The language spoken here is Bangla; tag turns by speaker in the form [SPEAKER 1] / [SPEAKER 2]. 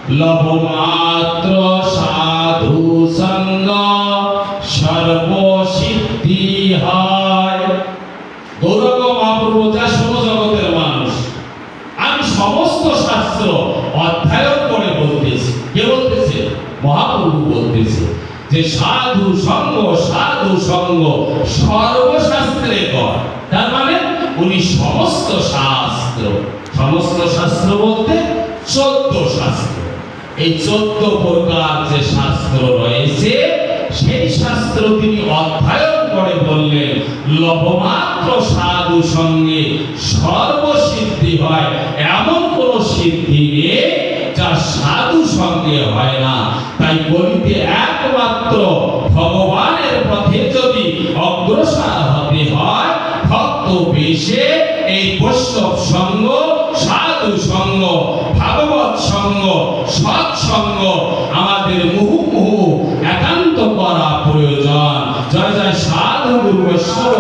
[SPEAKER 1] লবমাত্র সাধু সঙ্গ সর্বসিদ্ধি হয়। গৌরঙ্গ মহাপ্রভু যা শোনো জগতের মানুষ, আমি সমস্ত শাস্ত্র অধ্যয়ন করে বলতেছি। কে বলতেছে? মহাপ্রভু বলতেছে যে সাধু সঙ্গ সর্বশাস্ত্রে কর। তার মানে উনি সমস্ত শাস্ত্র বলতে 14 শাস্ত্র, এই 14 প্রকার যে শাস্ত্র রয়েছে সেই শাস্ত্র তিনি অধ্যয়ন করে বললেন লবমাত্র সাধু সঙ্গে সর্বসিদ্ধি হয়। এমন কোন সিদ্ধি নেই যা সাধু সঙ্গে হয় না। তাই বলিতে একমাত্র ভগবানের পথে যদি অগ্রসর হতে হয় ভক্ত বেশে এই বৈষ্ণব সঙ্গ, সাধু সঙ্গ, ভাগবত সঙ্গ, সৎসঙ্গ আমাদের মুহুর্মুহু একান্ত করা প্রয়োজন। জয় জয় সাধু গুরু বৈষ্ণব।